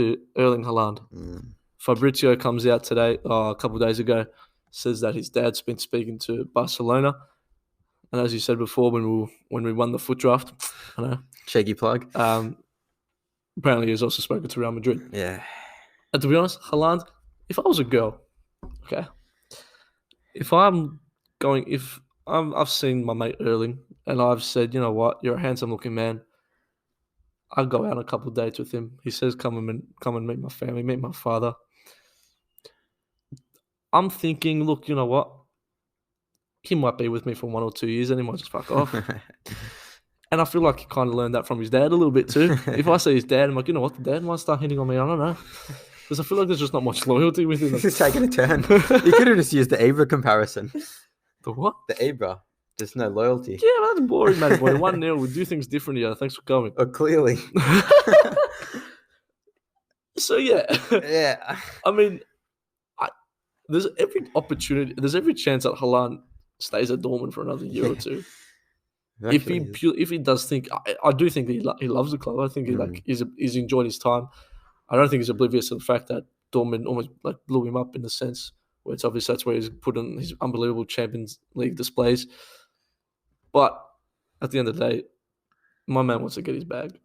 to Erling Haaland. Fabrizio comes out today, a couple of days ago, says that his dad's been speaking to Barcelona. And as you said before, when we won the foot draft, I know, Cheeky plug. apparently he's also spoken to Real Madrid. Yeah. And to be honest, Haaland, if I was a girl, okay, I've seen my mate Erling and I've said, you know what, you're a handsome looking man. I'll go out on a couple of dates with him. He says, come and meet my family, meet my father. I'm thinking, look, you know what? He might be with me for 1 or 2 years and he might just fuck off. And I feel like he kind of learned that from his dad a little bit too. If I see his dad, I'm like, you know what? The dad might start hitting on me. I don't know. Because I feel like there's just not much loyalty with him. This is taking a turn. You could have just used the Ibra comparison. The what? The Ibra. There's no loyalty. Yeah, but that's boring, man. Boy, 1-0. We do things different here. Thanks for coming. Oh, clearly. So, yeah. Yeah. I mean, there's every chance that Haaland stays at Dortmund for another year or two. If he does think, I do think he loves the club. I think he's enjoyed his time. I don't think he's oblivious to the fact that Dortmund almost like blew him up in the sense where it's obvious that's where he's put in his unbelievable Champions League displays. But at the end of the day, my man wants to get his bag,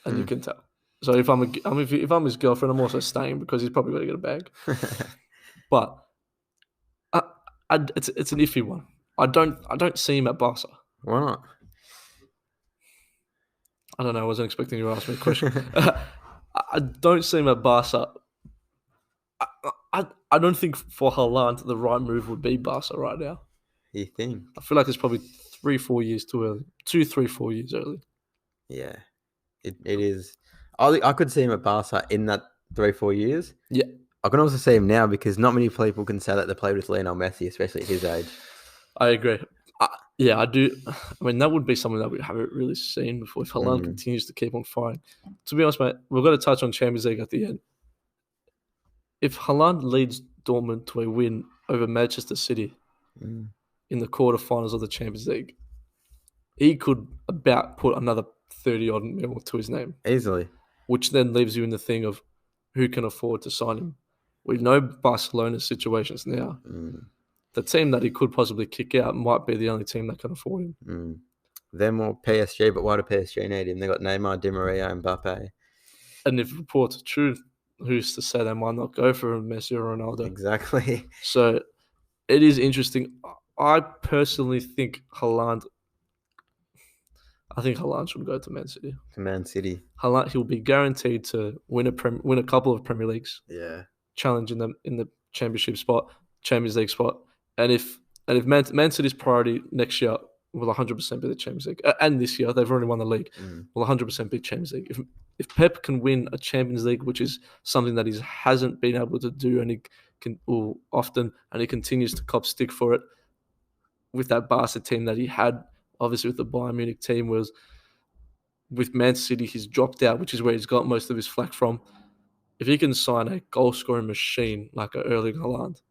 and you can tell. So if I'm his girlfriend, I'm also staying because he's probably going to get a bag. But it's an iffy one. I don't see him at Barca. Why not? I don't know. I wasn't expecting you to ask me a question. I don't see him at Barca. I don't think for Haaland the right move would be Barca right now. You think? I feel like it's probably 3-4 years too early. 2, 3, 4 years early. Yeah, it is. I could see him at Barca in that 3-4 years. Yeah. I can also see him now because not many people can say that they played with Lionel Messi, especially at his age. I agree. Yeah, I do. I mean, that would be something that we haven't really seen before if Haaland continues to keep on firing. To be honest, mate, we've got to touch on Champions League at the end. If Haaland leads Dortmund to a win over Manchester City in the quarterfinals of the Champions League, he could about put another 30-odd mil to his name. Easily. Which then leaves you in the thing of who can afford to sign him. We know Barcelona's situations now. The team that he could possibly kick out might be the only team that can afford him. Them or PSG, but why do PSG need him? They got Neymar, Di Maria, and Mbappe. And if reports are true, who's to say they might not go for Messi or Ronaldo? Exactly. So it is interesting. I personally think Haaland should go to Man City. To Man City. Haaland, he'll be guaranteed to win a couple of Premier Leagues. Yeah. Challenge in the Champions League spot. And if Man City's priority next year will 100% be the Champions League, and this year they've already won the league, will 100% be Champions League. If Pep can win a Champions League, which is something that he hasn't been able to do, and he continues to cop stick for it with that Barca team that he had, obviously with the Bayern Munich team, was with Man City he's dropped out, which is where he's got most of his flack from. If he can sign a goal-scoring machine like a Erling Haaland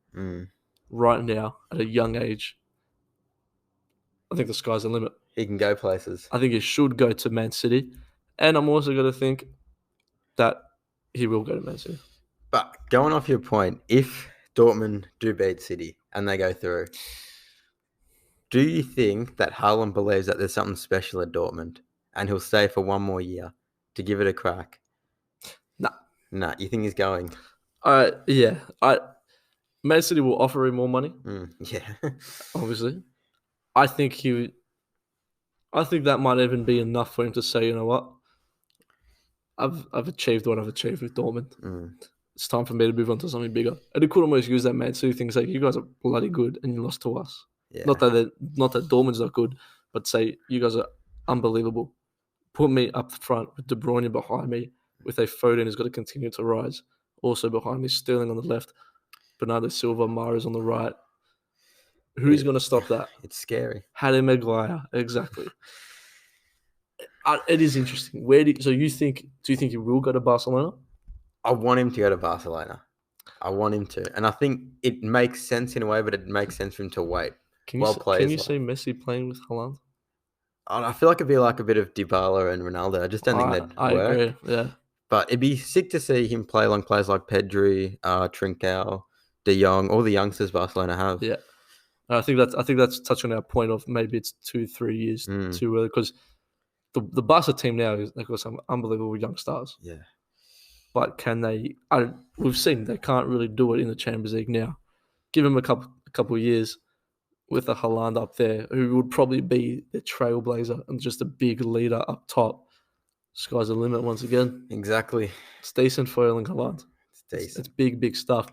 right now at a young age, I think the sky's the limit. He can go places. I think he should go to Man City. And I'm also going to think that he will go to Man City. But going off your point, if Dortmund do beat City and they go through, do you think that Haaland believes that there's something special at Dortmund and he'll stay for 1 more year to give it a crack? Nah, you think he's going? Yeah. Man City will offer him more money. Yeah. Obviously. I think that might even be enough for him to say, you know what? I've achieved what I've achieved with Dortmund. It's time for me to move on to something bigger. And he could almost use that Man City thing, say, you guys are bloody good and you lost to us. Yeah. Not that Dortmund's not good, but say, you guys are unbelievable. Put me up front with De Bruyne behind me, with a Foden who's got to continue to rise. Also behind me, Sterling on the left, Bernardo Silva, Mahrez on the right. Who's going to stop that? It's scary. Harry Maguire, exactly. It is interesting. Do you think he will go to Barcelona? I want him to go to Barcelona. I want him to. And I think it makes sense in a way, but it makes sense for him to wait. Can you see Messi playing with Haaland? I feel like it'd be like a bit of Dybala and Ronaldo. I just don't think they'd work. I agree, yeah. But it'd be sick to see him play along players like Pedri, Trincao, De Jong, all the youngsters Barcelona have. Yeah. I think that's touching on our point of maybe it's 2-3 years too early, because the Barca team now they've got some unbelievable young stars. Yeah. But can they? We've seen they can't really do it in the Champions League now. Give them a couple of years with a Haaland up there, who would probably be the trailblazer and just a big leader up top. Sky's the limit once again. Exactly. It's decent for Erling Haaland. It's decent. It's big stuff.